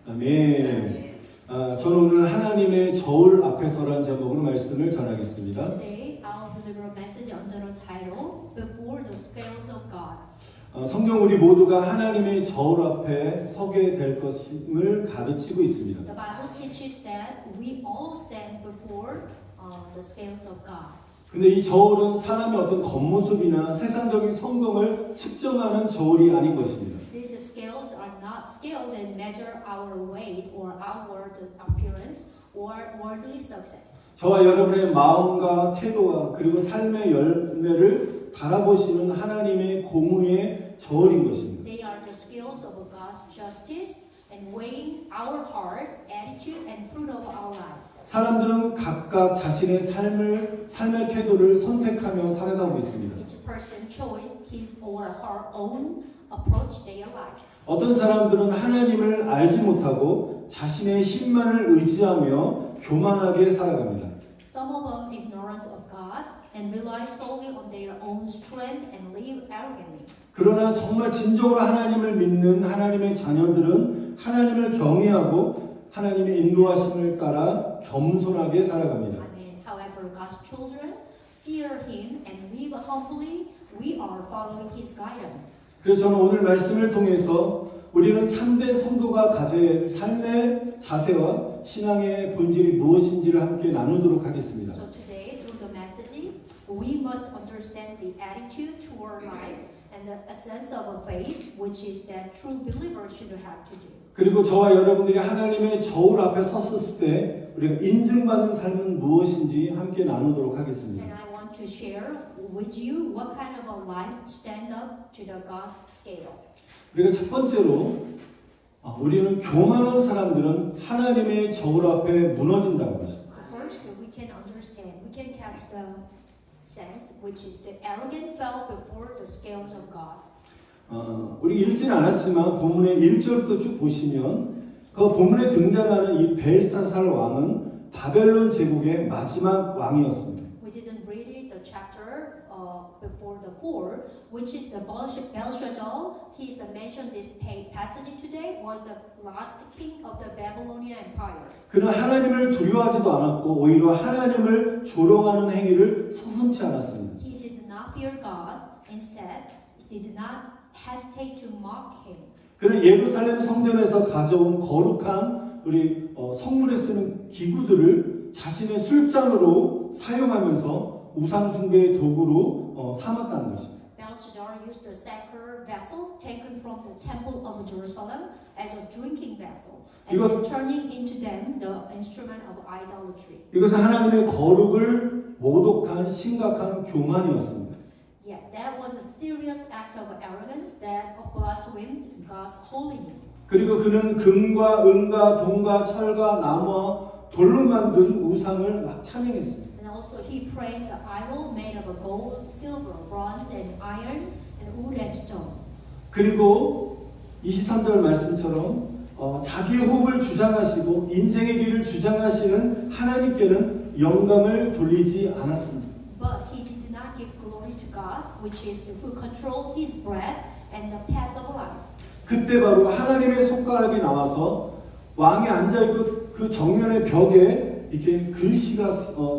아멘. 저는 오늘 하나님의 저울 앞에서라는 제목으로 말씀을 전하겠습니다. Today, I'll deliver a message under the title "Before the Scales of God." 성경 우리 모두가 하나님의 저울 앞에 서게 될 것임을 가르치고 있습니다. The Bible teaches that we all stand before the scales of God. 근데 이 저울은 사람의 어떤 겉모습이나 세상적인 성공을 측정하는 저울이 아닌 것입니다. These scales are not scales that measure our weight or outward appearance or worldly success. 저와 여러분의 마음과 태도와 그리고 삶의 열매를 달아보시는 하나님의 공의의 저울인 것입니다. They are the scales of God's justice and weighing our heart, attitude, and fruit of our lives. 사람들은 각각 자신의 삶의 태도를 선택하며 살아가고 있습니다. Each person chose his or her own approach their life. 어떤 사람들은 하나님을 알지 못하고 자신의 힘만을 의지하며 교만하게 살아갑니다. Some of them ignorant of God and rely solely on their own strength and live arrogantly. 그러나 정말 진정으로 하나님을 믿는 하나님의 자녀들은 하나님을 경외하고 하나님의 인도하심을 따라 겸손하게 살아갑니다. Amen. However, God's children fear Him and live humbly. We are following His guidance. 그래서 저는 오늘 말씀을 통해서 우리는 참된 성도가 가져야 할 삶의 자세와 신앙의 본질이 무엇인지를 함께 나누도록 하겠습니다. So today, through the message, we must understand the attitude toward life and the essence of a faith, which is that true believers should have to do. 그리고 저와 여러분들이 하나님의 저울 앞에 섰을 때 우리가 인증받는 삶은 무엇인지 함께 나누도록 하겠습니다. And I want to share with you what kind of a life stand up to the God's scale. 우리가 첫 번째로 우리는 교만한 사람들은 하나님의 저울 앞에 무너진다는 것입니다. First, we can understand, we can catch the sense, which is the arrogant fell before the scales of God. 우리 읽진 않았지만 본문의 1절부터 쭉 보시면 그 본문에 등장하는 이 벨사살 왕은 바벨론 제국의 마지막 왕이었습니다. We didn't read it, the chapter before the 4, which is the Belshazzar. He is mentioned this passage today was the last king of the Babylonian Empire. 그는 하나님을 두려워하지도 않았고 오히려 하나님을 조롱하는 행위를 서슴지 않았습니다. He did not fear God. Instead, he did not hesitate to mock him. 그는 예루살렘 성전에서 가져온 거룩한 우리 성물에 쓰는 기구들을 자신의 술잔으로 사용하면서 우상 숭배의 도구로 삼았다는 것입니다. Belshazzar used the sacred vessel taken from the temple of Jerusalem as a drinking vessel, and was turning into them the instrument of idolatry. 이것은 하나님의 거룩을 모독한 심각한 교만이었습니다. Yet that was a serious act of arrogance that blasphemed God's holiness. 그리고 그는 금과 은과 동과 철과 나무와 돌로 만든 우상을 막 찬양했습니다. And also he praised the idol made of gold, silver, bronze, and iron, and wood and stone. 그리고 23절 말씀처럼 자기의 호흡을 주장하시고 인생의 길을 주장하시는 하나님께는 영광을 돌리지 않았습니다. But he did not give glory to God, which is who control his breath and the path of life. 그때 바로 하나님의 손가락이 나와서 왕이 앉아있고 그 정면의 벽에 이렇게 글씨가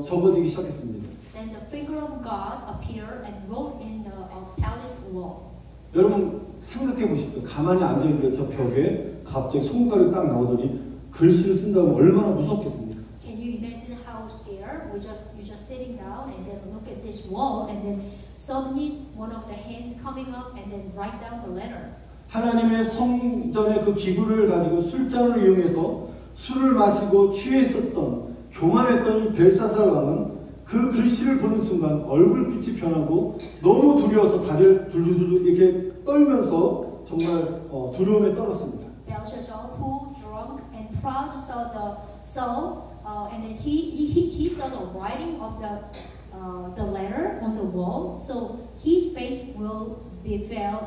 적어지기 시작했습니다. Then the finger of God appeared and wrote in the palace wall. 여러분 생각해 보십시오. 가만히 앉아있는데 저 벽에 갑자기 손가락이 딱 나오더니 글씨를 쓴다면 얼마나 무섭겠습니까? Can you imagine how scared? You're just sitting down and then look at this wall and then suddenly one of the hands coming up and then write down the letter. 하나님의 성전의 그 기구를 가지고 술잔을 이용해서 술을 마시고 취했었던 교만했던 이 벨사살 왕은 그 글씨를 보는 순간 얼굴빛이 변하고 너무 두려워서 다리를 두루두루 이렇게 떨면서 정말 두려움에 떨었습니다. Belshazzar, who drunk and proud saw and then he saw the writing of the letter on the wall. So his face will be pale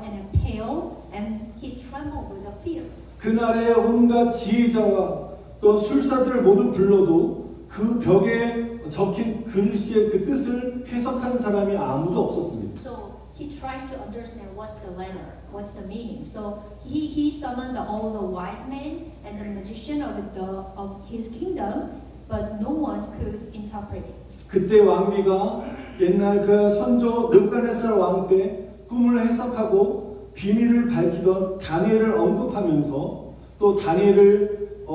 and he trembled with fear. 그날의 온갖 지혜자와 또 술사들을 모두 불러도 그 벽에 적힌 글씨의 그 뜻을 해석하는 사람이 아무도 없었습니다. So he tried to understand what's the letter, what's the meaning. So he summoned all the wise men and the magician of his kingdom, but no one could interpret it. 그때 왕비가 옛날 그 선조 느부갓네살 왕 때 꿈을 해석하고 비밀을 밝히던 다니엘을 언급하면서 또 다니엘을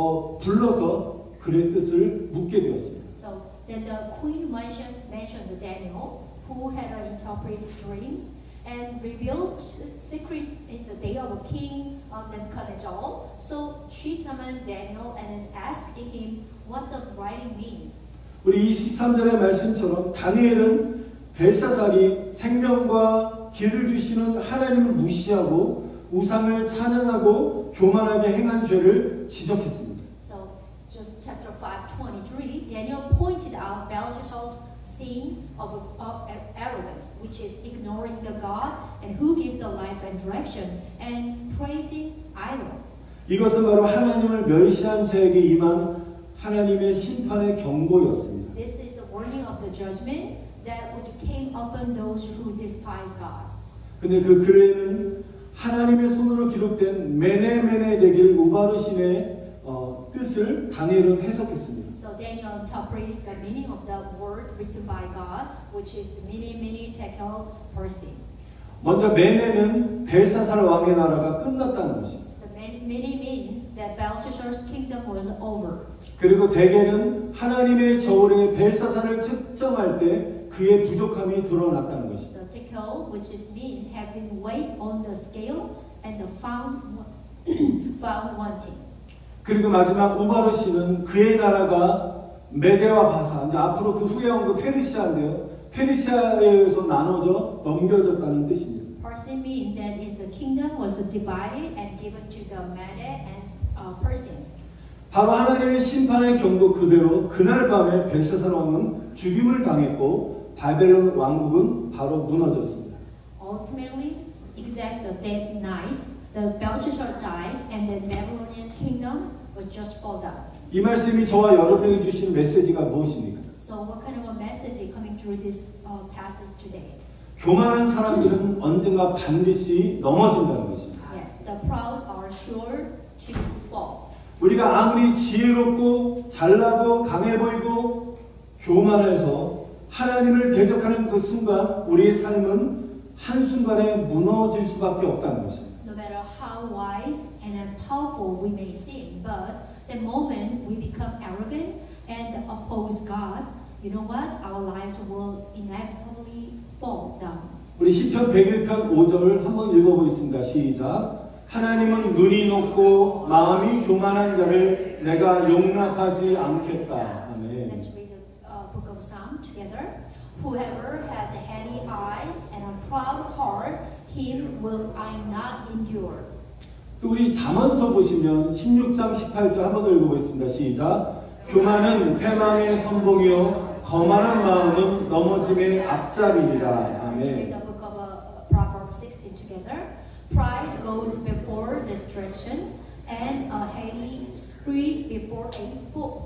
불러서 그의 뜻을 묻게 되었습니다. So then the queen mentioned Daniel, who had interpreted dreams and revealed secret in the day of King Nebuchadnezzar. So she summoned Daniel and asked him what the writing means. 우리 23절의 말씀처럼 다니엘은 벨사살이 생명과 길을 주시는 하나님을 무시하고 우상을 찬양하고 교만하게 행한 죄를 지적했습니다. So just chapter 5:23, Daniel pointed out Belshazzar's sin of arrogance, which is ignoring the God and who gives a life and direction, and praising idol. 이것은 바로 하나님을 멸시한 자에게 임한 하나님의 심판의 경고였습니다. This is the warning of the judgment that would came upon those who despise God. 근데 그 글에는 하나님의 손으로 기록된 메네메네 되길 우바르신의 뜻을 다니엘은 해석했습니다. So Daniel interpreted the meaning of the word written by God, which is the mini tekel persi. 먼저 메네는 벨사살 왕의 나라가 끝났다는 것입니다. The mini means that Belshazzar's kingdom was over. 그리고 대개는 하나님의 저울에 벨사살을 측정할 때 그의 부족함이 드러났다는 것입니다. So tekel, which is mean having weight on the scale and the found wanting. 그리고 마지막 우바르신은 그의 나라가 메데와 바사, 이제 앞으로 그 후에 온 그 페르시아인데요. 페르시아에 의해서 나눠져 넘겨졌다는 뜻입니다. Persi mean that is the kingdom was divided and given to the Mede and Persians. 바로 하나님의 심판의 경고 그대로 그날 밤에 벨사살 왕은 죽임을 당했고 바벨론 왕국은 바로 무너졌습니다. Ultimately, exact that night, the Belshazzar died, and the Babylonian kingdom was just fall down. 이 말씀이 저와 여러분에게 주신 메시지가 무엇입니까? So, what kind of a message is coming through this passage today? 교만한 사람들은 언젠가 반드시 넘어진다는 것입니다. Yes, the proud are sure to fall. 우리가 아무리 지혜롭고 잘나고 강해 보이고 교만해서 하나님을 대적하는 그 순간 우리의 삶은 한순간에 무너질 수밖에 없다는 것입니다. No matter how wise and powerful we may seem, but the moment we become arrogant and oppose God, you know what? Our lives will inevitably fall down. 우리 시편 101편 5절을 한번 읽어보겠습니다. 시작. 하나님은 눈이 높고 마음이 교만한 자를 내가 용납하지 않겠다. 아멘. Let's read the book of Psalm together. Whoever has heady eyes and a proud heart, him will I not endure. 또 우리 잠언서 보시면 16장 18절 한번 더 읽어보겠습니다. 시작. 교만은 패망의 선봉이요 거만한 마음은 넘어짐의 앞잡이니라. Let's read 아멘. the book of Proverbs 16 together. Pride goes before destruction, and a heady spirit before a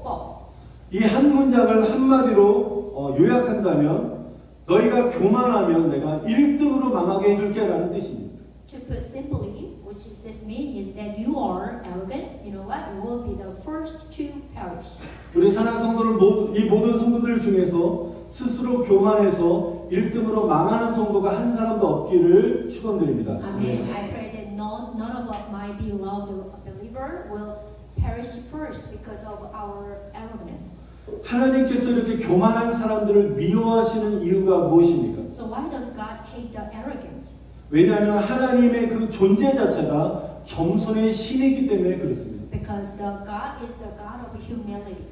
fall. 이 한 문장을 한마디로 요약한다면 너희가 교만하면 내가 1등으로 망하게 해줄게라는 뜻입니다. To put simply, which is this mean is that you are arrogant. You know what? You will be the first to perish. 우리 사랑 성도들 이 모든 성도들 중에서 스스로 교만해서 1등으로 망하는 성도가 한 사람도 없기를 축원드립니다. Amen. I pray that none of my beloved believer will perish first because of our arrogance. 하나님께서 이렇게 교만한 사람들을 미워하시는 이유가 무엇입니까? So why does God hate the arrogant? 왜냐하면 하나님의 그 존재 자체가 겸손의 신이기 때문에 그렇습니다. Because the God is the God of humility.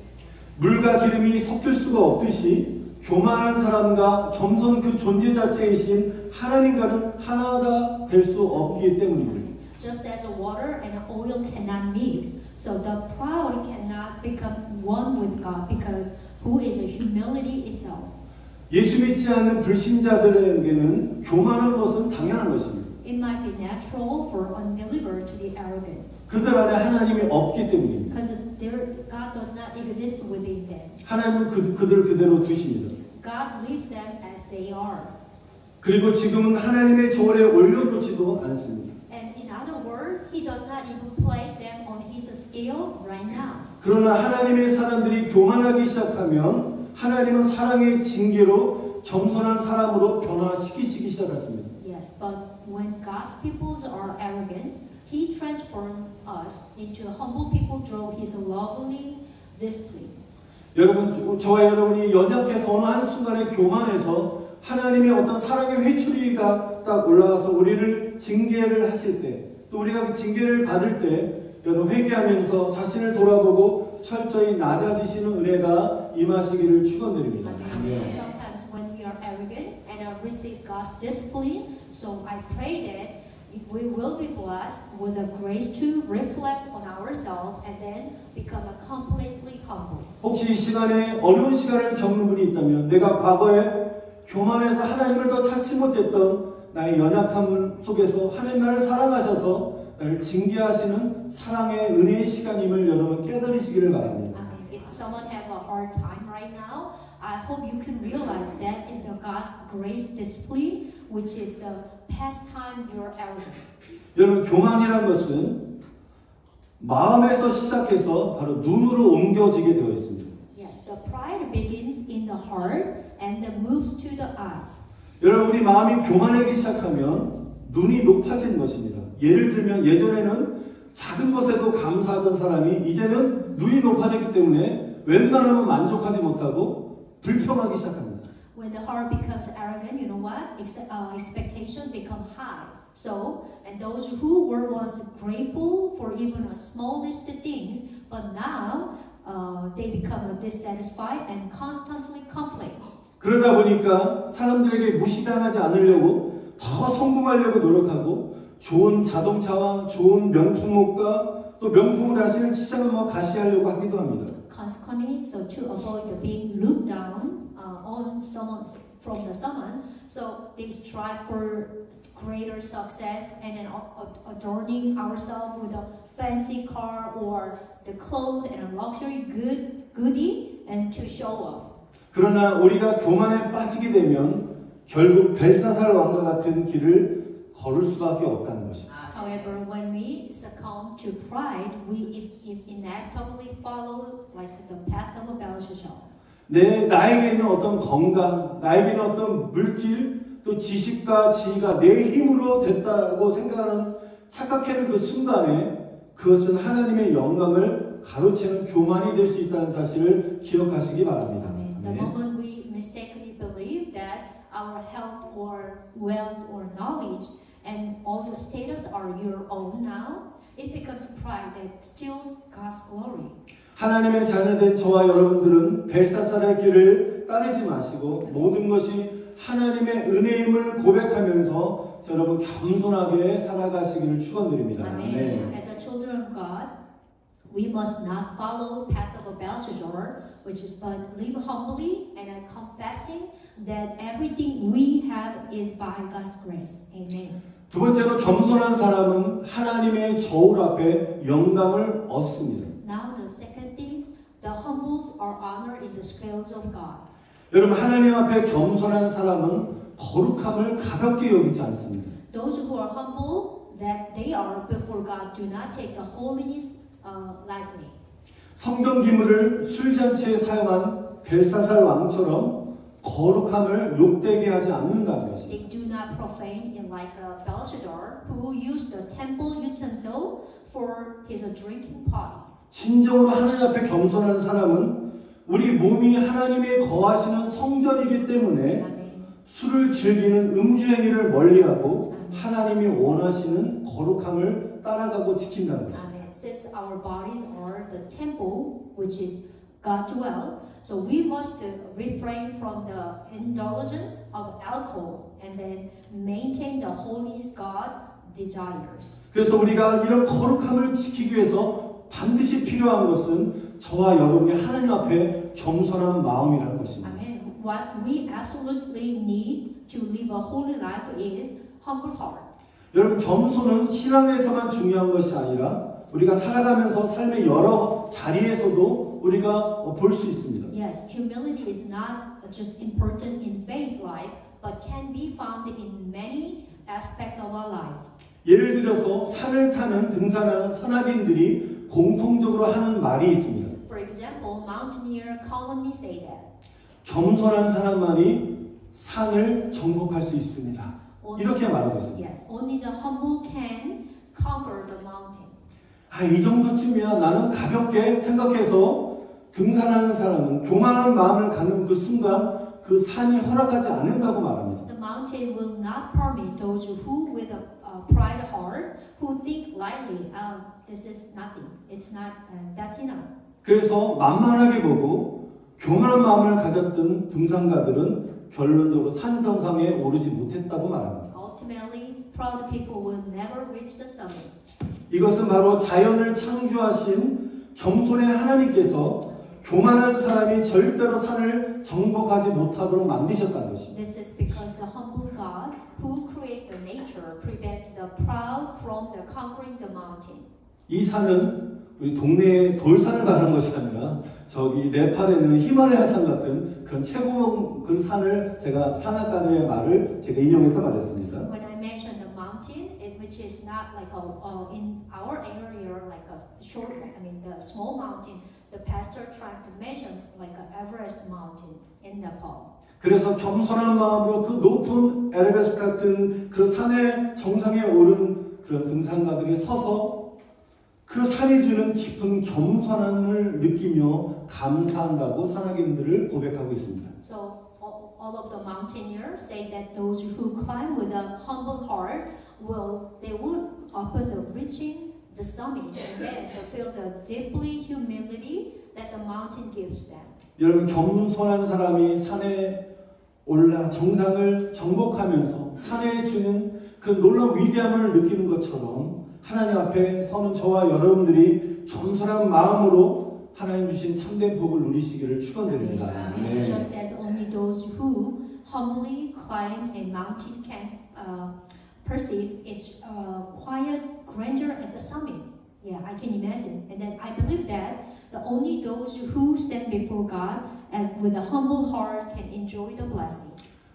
물과 기름이 섞일 수가 없듯이 교만한 사람과 겸손 그 존재 자체이신 하나님과는 하나가 될 수 없기 때문입니다. Just as water and oil cannot mix, so the proud cannot become one with God, because who is a humility itself. 예수 믿지 않는 불신자들에게는 교만한 것은 당연한 것입니다. It might be natural for unbeliever to be arrogant, 그들 안에 하나님이 없기 때문입니다. because God does not exist within them. 하나님은 그들을 그대로 두십니다. God leaves them as they are. 그리고 지금은 하나님의 저울에 올려놓지도 않습니다. And in other words, he does not even place them on his scale right now. 그러나 하나님의 사람들이 교만하기 시작하면 하나님은 사랑의 징계로 겸손한 사람으로 변화시키시기 시작했습니다. Yes, but when God's people are arrogant, he transforms us into humble people through his lovely discipline. 여러분, 저와 여러분이 연약해서 어느 한순간에 교만해서 하나님의 어떤 사랑의 회초리가 딱 올라와서 우리를 징계를 하실 때, 또 우리가 그 징계를 받을 때 여러분 회개하면서 자신을 돌아보고 철저히 낮아지시는 은혜가 임하시기를 축원드립니다. Amen. Sometimes when we are arrogant and receive God's discipline, so I pray that we will be blessed with the grace to reflect on ourselves and then become a completely humble. 혹시 이 시간에 어려운 시간을 겪는 분이 있다면 내가 과거에 교만해서 하나님을 더 찾지 못했던 나의 연약함 속에서 하나님 나를 사랑하셔서 나를 징계하시는 사랑의 은혜의 시간임을 여러분 깨달으시기를 바랍니다. If someone have a hard time right now, I hope you can realize that is the God's grace discipline, which is the past time you're arrogant. 여러분 교만이란 것은 마음에서 시작해서 바로 눈으로 옮겨지게 되어 있습니다. Yes, the pride begins in the heart and then moves to the eyes. 여러분 우리 마음이 교만하기 시작하면 눈이 높아지는 것입니다. 예를 들면 예전에는 작은 것에도 감사하던 사람이 이제는 눈이 높아졌기 때문에 웬만하면 만족하지 못하고 불평하기 시작합니다. When the heart becomes arrogant, you know what? Expectation become high. So, and those who were once grateful for even a smallest things, but now they become dissatisfied and constantly complain. 그러다 보니까 사람들에게 무시당하지 않으려고 더 성공하려고 노력하고 좋은 자동차와 좋은 명품옷과 또 명품을 하시는 시장을 가시하려고 하기도 합니다. Consequently, so to avoid being looked down on someone from the someone, so they strive for greater success and then adorning ourselves with a fancy car or the clothes and a luxury goodie and to show off. 그러나 우리가 교만에 빠지게 되면 결국 벨사살 왕과 같은 길을 걸을 수밖에 없다는 것입니다. However, when we succumb to pride, we inevitably follow like the path of a Belshazzar. 나에게 있는 어떤 건강, 나에게 있는 어떤 물질, 또 지식과 지위가 내 힘으로 됐다고 생각하는 착각하는 그 순간에 그것은 하나님의 영광을 가로채는 교만이 될 수 있다는 사실을 기억하시기 바랍니다. The moment we mistakenly believe that our health or wealth or knowledge and all the status are your own now, it becomes pride that steals God's glory. 하나님의 자녀된 저와 여러분들은 벨사살의 길을 따르지 마시고 모든 것이 하나님의 은혜임을 고백하면서 여러분 겸손하게 살아가시기를 축원드립니다. Amen. As a children of God, we must not follow the path of a Belshazzar, which is but live humbly and confessing that everything we have is by God's grace. Amen. 두 번째로 겸손한 사람은 하나님의 저울 앞에 영광을 얻습니다. Now the second things, the humbles are honored in the scales of God. 여러분 하나님 앞에 겸손한 사람은 거룩함을 가볍게 여기지 않습니다. Those who are humble, that they are before God, do not take the holiness lightly. 성경 기물을 술잔치에 사용한 벨사살 왕처럼 거룩함을 욕되게 하지 않는다는 것입니다. They do not profane in like a Belshazzar who used the temple utensil for his drinking party. 진정으로 하나님 앞에 겸손한 사람은 우리 몸이 하나님의 거하시는 성전이기 때문에 Amen. 술을 즐기는 음주행위를 멀리하고 하나님이 원하시는 거룩함을 따라가고 지킨다는 것입니다. Amen. Since our bodies are the temple, which is God dwell, so we must refrain from the indulgence of alcohol and then maintain the holiness God desires. 그래서 우리가 이런 거룩함을 지키기 위해서 반드시 필요한 것은 저와 여러분의 하나님 앞에 겸손한 마음이라는 것입니다. Amen. What we absolutely need to live a holy life is humble heart. 여러분 겸손은 신앙에서만 중요한 것이 아니라 우리가 살아가면서 삶의 여러 자리에서도 우리가 볼 수 있습니다. Yes, humility is not just important in faith life, but can be found in many aspects of our life. 예를 들어서 산을 타는 등산하는 선악인들이 공통적으로 하는 말이 있습니다. For example, mountaineer commonly say that 겸손한 사람만이 산을 정복할 수 있습니다. 이렇게 말하고 있습니다. yes, only the humble can conquer the mountain. 이 정도쯤이야 나는 가볍게 생각해서 등산하는 사람은 교만한 마음을 갖는 그 순간 그 산이 허락하지 않는다고 말합니다. The mountain will not permit those who with a pride heart who think lightly, this is nothing. It's not. That's enough. 그래서 만만하게 보고 교만한 마음을 가졌던 등산가들은 결론적으로 산 정상에 오르지 못했다고 말합니다. Ultimately, proud people will never reach the summit. 이것은 바로 자연을 창조하신 겸손의 하나님께서 교만한 사람이 절대로 산을 정복하지 못하도록 만드셨다는 것입니다. This is because the humble God who created the nature prevents the proud from the conquering the mountain. 이 산은 우리 동네에 돌산을 가는 것이 아니라 저기 네팔에 있는 히말라야산 같은 그런 최고봉 그 산을 제가 산악가들의 말을 제가 인용해서 말했습니다. When I mentioned the mountain, which is not like in our area like a short, the small mountain, the pastor tried to mention like an Everest mountain in Nepal. 그래서 겸손한 마음으로 그 높은 에베레스트 같은 그 산의 정상에 오른 그런 등산가들이 서서 그 산이 주는 깊은 겸손함을 느끼며 감사한다고 산악인들을 고백하고 있습니다. So all of the mountaineers say that those who climb with a humble heart they would upon reaching the summit and then to feel the deeply humility that the mountain gives them. 여러분 겸손한 사람이 산에 올라 정상을 정복하면서 산에 주는 그 놀라운 위대함을 느끼는 것처럼 하나님 앞에 서는 저와 여러분들이 겸손한 마음으로 하나님 주신 참된 복을 누리시기를 축원드립니다. Amen. Just as only those who humbly climb a mountain can perceive its quiet grandeur at the summit. Yeah, I can imagine. And then I believe that only those who stand before God as with a humble heart can enjoy the blessing.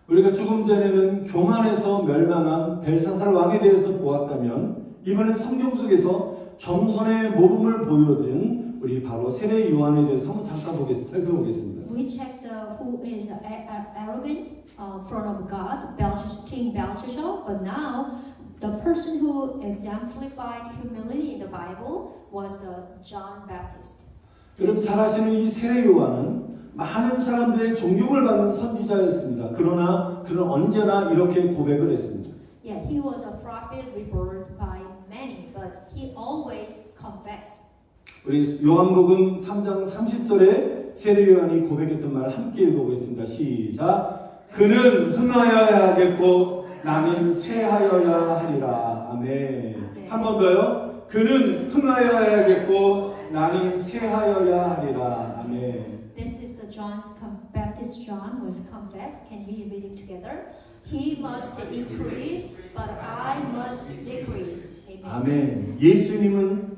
우리가 조금 전에는 교만해서 멸망한 벨사살 왕에 대해서 보았다면 이번엔 성경 속에서 겸손의 모범을 보여준 우리 바로 세례 요한에 대해서 한번 잠깐 살펴보겠습니다. We checked who is arrogant front of God, King Belshazzar, but now the person who exemplified humility in the Bible was the John Baptist. 여러분 잘 아시는 이 세례 요한은 많은 사람들의 존경을 받는 선지자였습니다. 그러나 그는 언제나 이렇게 고백을 했습니다. Yeah, he was a prophet revered by many, but he always confessed. 우리 요한복음 3장 30절에 세례 요한이 고백했던 말 함께 읽어보겠습니다. 시작. 그는 흥하여야 하겠고 나는 쇠하여야 하리라. 아멘. 한 번 더요. 그는 흥하여야 하겠고 나는 쇠하여야 하리라. 아멘. This is the Baptist John was confessed. Can we read it together? He must increase, but I must decrease. Amen. 아멘. 예수님은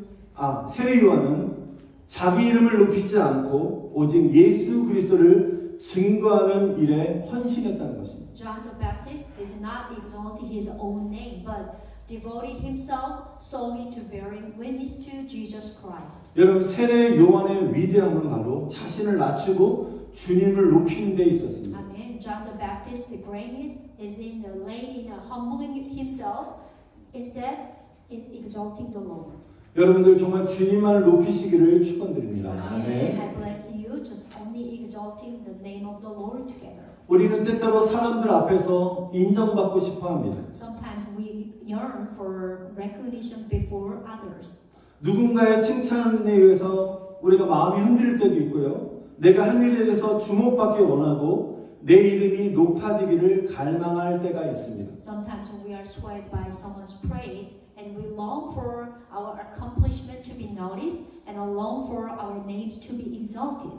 세례 요한은 자기 이름을 높이지 않고 오직 예수 그리스도를 증거하는 일에 헌신했다는 것입니다. John the Baptist did not exalt his own name, but devoted himself solely to bearing witness to Jesus Christ. 여러분 세례 요한의 위대함은 바로 자신을 낮추고 주님을 높이는 데 있었습니다. Amen. John the Baptist, the greatness is in the laying and humbling himself, instead in exalting the Lord. 여러분들 정말 주님만을 높이시기를 축원드립니다. Amen. I bless you, just only exalting the name of the Lord together. 우리는 때때로 사람들 앞에서 인정받고 싶어합니다. Sometimes we yearn for recognition before others. 누군가의 칭찬에 의해서 우리가 마음이 흔들릴 때도 있고요. 내가 한 일에 대해서 주목받기 원하고 내 이름이 높아지기를 갈망할 때가 있습니다. Sometimes we are swayed by someone's praise and we long for our accomplishment to be noticed and long for our names to be exalted.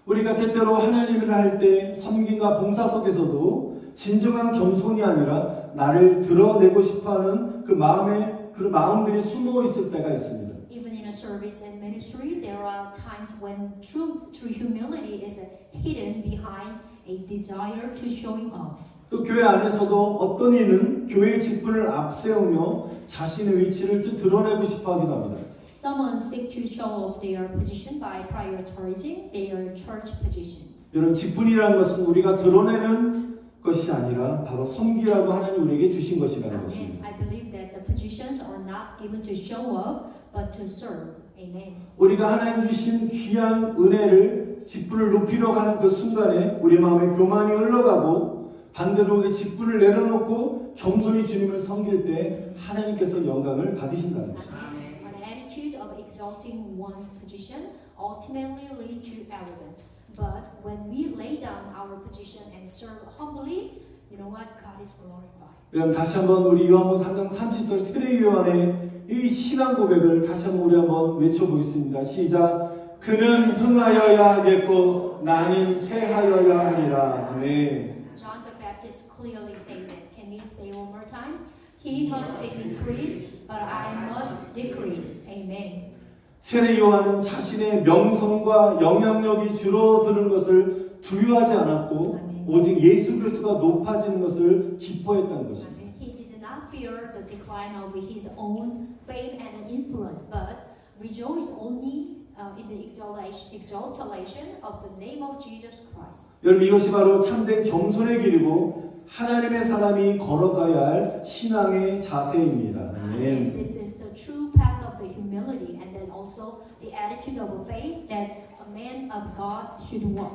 우리가 때때로 하나님을 할 때 섬김과 봉사 속에서도 진정한 겸손이 아니라 나를 드러내고 싶어하는 그 마음들이 숨어 있을 때가 있습니다. Even in a service and ministry, there are times when true humility is hidden behind a desire to showing off. 또 교회 안에서도 어떤 이는 교회의 직분을 앞세우며 자신의 위치를 또 드러내고 싶어 하기도 합니다. Someone seek to show off their position by prioritizing their church position. 여러분 직분이라는 것은 우리가 드러내는 것이 아니라 바로 섬기라고 하나님 우리에게 주신 것이라는 Amen. 것입니다. I believe that the positions are not given to show up, but to serve. Amen. 우리가 하나님 주신 귀한 은혜를 직분을 높이려 하는 그 순간에 우리 마음에 교만이 흘러가고 반대로 그 직분을 내려놓고 겸손히 주님을 섬길 때 하나님께서 영광을 받으신다는 것입니다. An attitude of exalting one's position ultimately lead to arrogance. But when we lay down our position and serve humbly, you know what? God is glorified. 여러분 다시 한번 우리 요한복음 3장 30절 세례 요한의 이 신앙 고백을 다시 한번 우리 한번 외쳐보겠습니다. 시작. 그는 흥하여야 하겠고 나는 쇠하여야 하리라. 아멘. John the Baptist clearly said that. Can we say one more time? He must increase, but I must decrease. Amen. 세례 요한은 자신의 명성과 영향력이 줄어드는 것을 두려워하지 않았고 오직 예수 그리스도가 높아지는 것을 기뻐했다는 것입니다. He did not fear the decline of his own fame and influence, but rejoiced only in the exaltation of the name of Jesus Christ. 여러분 이것이 바로 참된 겸손의 길이고 하나님의 사람이 걸어가야 할 신앙의 자세입니다. And this is the true path of the humility, and then also the attitude of faith that a man of God should walk.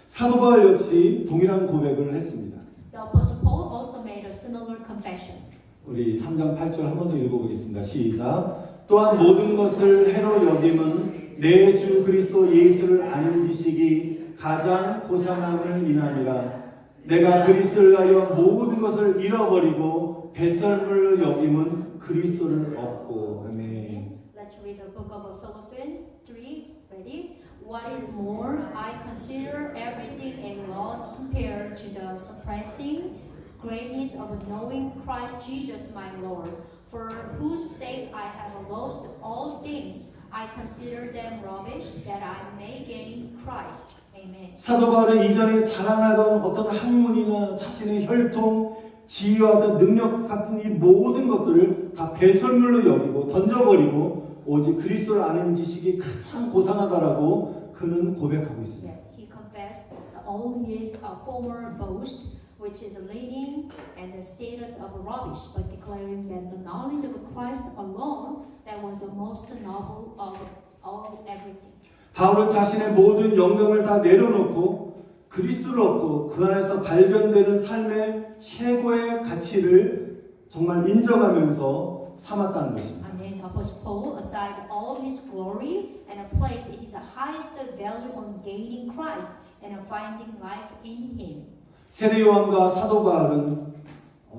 사도 바울 역시 동일한 고백을 했습니다. The Apostle Paul also made a similar confession. 우리 3장 8절 한 번 더 읽어보겠습니다. 시작. 또한 모든 것을 해로 여김은 내 주 그리스도 예수를 아는 지식이 가장 고상함을 인함이라. 내가 그리스도를 위하여 모든 것을 잃어버리고 배설물을 여김은 그리스도를 얻고. 아멘. Let's read the book of Philippians 3. Ready? What is more, I consider everything a loss compared to the surpassing greatness of knowing Christ Jesus my Lord, for whose sake I have lost all things. I consider them rubbish, that I may gain Christ. Amen. 사도 바울은 이전에 자랑하던 어떤 학문이나 자신의 혈통, 지위와 어떤 능력 같은 이 모든 것들을 다 배설물로 여기고 던져버리고 오직 그리스도를 아는 지식이 가장 고상하다라고 그는 고백하고 있습니다. Yes, he confessed that all his former boast, which is leading and the status of rubbish, but declaring that the knowledge of Christ alone that was the most noble of all everything. 바울은 자신의 모든 영광을 다 내려놓고 그리스도를 얻고 그 안에서 발견되는 삶의 최고의 가치를 정말 인정하면서 삼았다는 것입니다. Amen. Apostle Paul, aside all his glory and placed his highest value on gaining Christ and finding life in Him. 세례 요한과 사도 바울은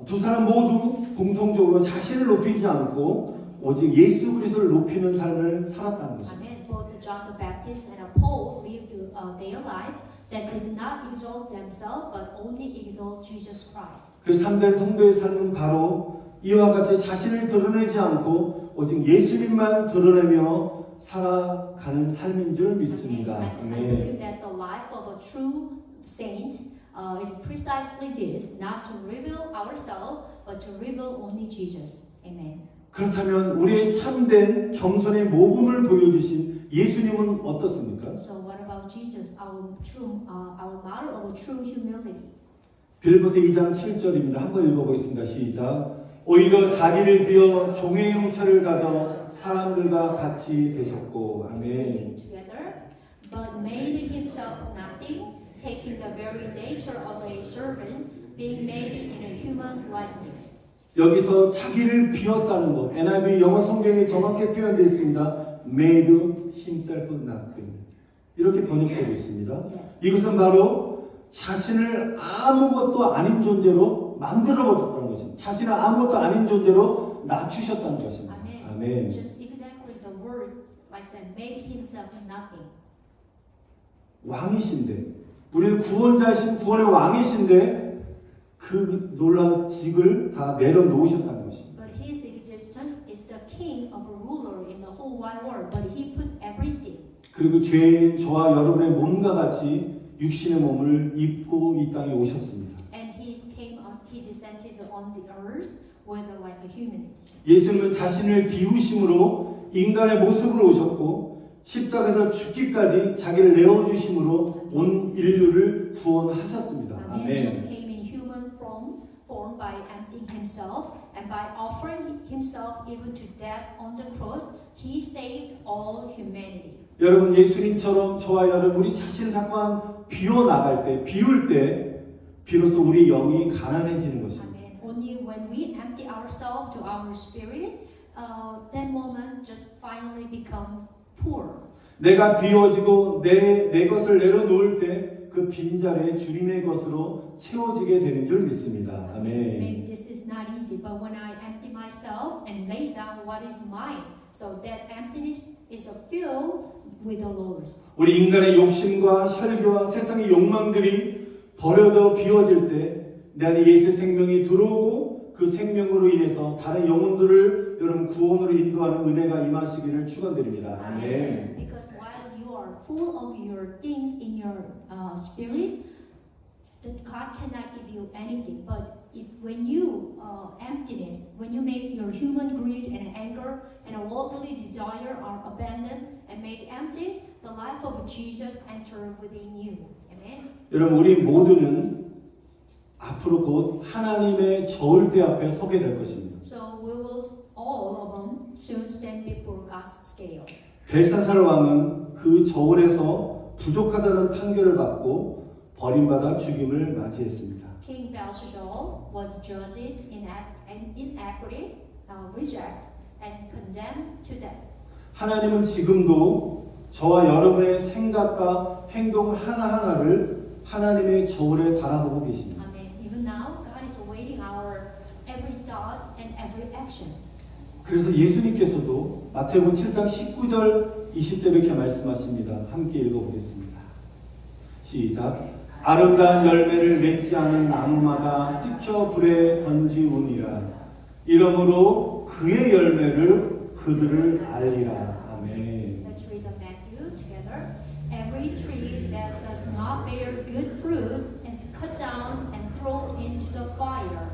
두 사람 모두 공통적으로 자신을 높이지 않고 오직 예수 그리스도를 높이는 삶을 살았다는 것입니다. Amen. Both John the Baptist and Paul lived their life that did not exalt themselves but only exalt Jesus Christ. 그 참된 성도의 삶은 바로 이와 같이 자신을 드러내지 않고 오직 예수님만 드러내며 살아가는 삶인 줄 믿습니다. I believe that the life of a true saint is precisely this, not to reveal ourselves, but to reveal only Jesus. Amen. 그렇다면 우리의 참된 겸손의 모범을 보여주신 예수님은 어떻습니까? So what about Jesus, our model of true humility? 빌립보서 2장 7절입니다. 한번 읽어보겠습니다. 시작. 오히려 자기를 비워 종의 형체를 가져 사람들과 같이 되셨고. 아멘. Reading together, but made himself nothing, taking the very nature of a servant, being made in a human likeness. 여기서 자기를 비웠다는 것, NIV 영어 성경에 정확히 표현되어 있습니다. Made himself nothing. 이렇게 번역되고 있습니다. Yes. 이것은 바로 자신을 아무것도 아닌 존재로 만들어버렸다는 것입니다. 자신을 아무것도 아닌 존재로 낮추셨다는 것입니다. Amen. 아멘. Just exactly the word like that, made himself nothing. 왕이신데, 우리는 구원자이신 구원의 왕이신데 그 놀라운 직을 다 내려놓으셨다는 것입니다. But his existence is the king of a ruler in the whole wide world. But he put everything. 그리고 죄인 저와 여러분의 몸과 같이 육신의 몸을 입고 이 땅에 오셨습니다. And he descended on the earth with like a human. 예수님은 자신을 비우심으로 인간의 모습으로 오셨고 십자가에서 죽기까지 자기를 내어주심으로 온 인류를 구원하셨습니다. Amen. Just 아멘. came in human form by emptying himself and by offering himself even to death on the cross, he saved all humanity. 여러분 예수님처럼 저와 여러분 우리 자신을 자꾸만 비워나갈 때 비울 때 비로소 우리 영이 가난해지는 것입니다. Amen. Only when we empty ourselves to our spirit, that moment just finally becomes poor. 내가 비워지고 내 것을 내려놓을 때 그 빈자리에 주님의 것으로 채워지게 되는 줄 믿습니다. 아멘. Maybe this is not easy, but when I empty myself and lay down what is mine, so that emptiness is filled with the Lord. 우리 인간의 욕심과 혈기와 세상의 욕망들이 버려져 비워질 때 내 안에 예수의 생명이 들어오고 그 생명으로 인해서 다른 영혼들을 여러분 구원으로 인도하는 은혜가 임하시기를 축원드립니다. 아멘. Because while you are full of your things in your spirit, that God cannot give you anything. But when you emptiness, when you make your human greed and anger and a worldly desire are abandoned and made empty, the life of Jesus enter within you. Amen. 여러분 우리 모두는 앞으로 곧 하나님의 저울대 앞에 서게 될 것입니다. So we will all of them soon stand before God's scale. 벨사살 왕은 그 저울에서 부족하다는 판결을 받고 버림받아 죽임을 맞이했습니다. King Belshazzar was judged in inequity, reject, and condemned to death. 하나님은 지금도 저와 여러분의 생각과 행동 하나하나를 하나님의 저울에 달아보고 계십니다. Amen. Even now, God is awaiting our every thought and every action. 그래서 예수님께서도 마태복음 7장 19절 20절 이렇게 말씀하십니다. 함께 읽어보겠습니다. 시작. 아름다운 열매를 맺지 않은 나무마다 찍혀 불에 던지우니라. 이러므로 그의 열매를 그들을 알리라. 아멘. Let's read the Matthew together. Every tree that does not bear good fruit is cut down and thrown into the fire.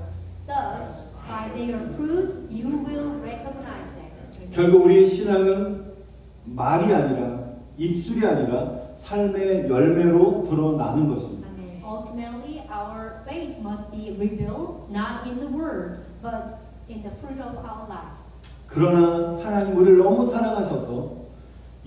Thus, by their fruit you will recognize them. 결국 우리의 신앙은 말이 아니라 입술이 아니라 삶의 열매로 드러나는 것입니다. Amen. Ultimately, our faith must be revealed not in the word, but in the fruit of our lives. 그러나 하나님 우리를 너무 사랑하셔서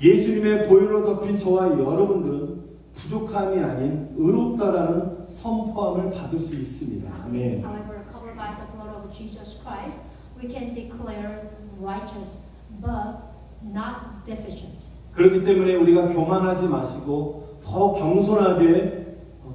예수님의 보혈로 덮인 저와 여러분들은 부족함이 아닌 의롭다라는 선포함을 받을 수 있습니다. 아멘. However, covered by the blood of Jesus Christ, we can declare righteous, but not deficient. 그렇기 때문에 우리가 교만하지 마시고 더 겸손하게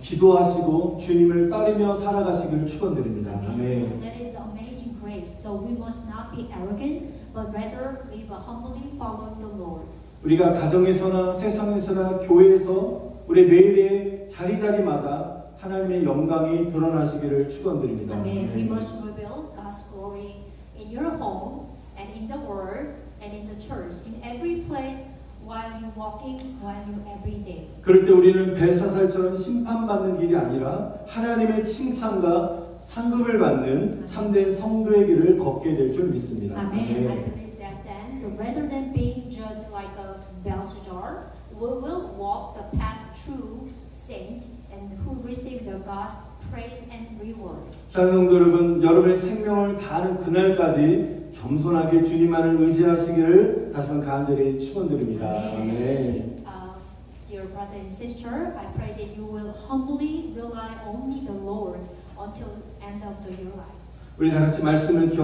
기도하시고 주님을 따르며 살아가시기를 축원드립니다. 아멘. That is amazing grace. So we must not be arrogant, but rather live humbly following the Lord. 우리가 가정에서나 세상에서나 교회에서 우리 매일의 자리자리마다 하나님의 영광이 드러나시기를 축원드립니다. Amen. We must reveal God's glory in your home and in the world and in the church, in every place while you walking, while you every day. 그럴 때 우리는 벨사살처럼 심판받는 길이 아니라 하나님의 칭찬과 상급을 받는 참된 성도의 길을 걷게 될 줄 믿습니다. Amen. I 아멘. believe that then, rather than being judged like a Belshazzar, we will walk the path true saint and who receive the God's praise and reward. 사랑하는 성도 여러분, 여러분의 생명을 다하는 그날까지 겸손하게 주님만을 의지하시기를 다시 한번 간절히 축원드립니다. 아멘. Dear brother and sister, I pray that you will humbly rely only the Lord until end of your life. 우리 다 같이 말씀을 기억.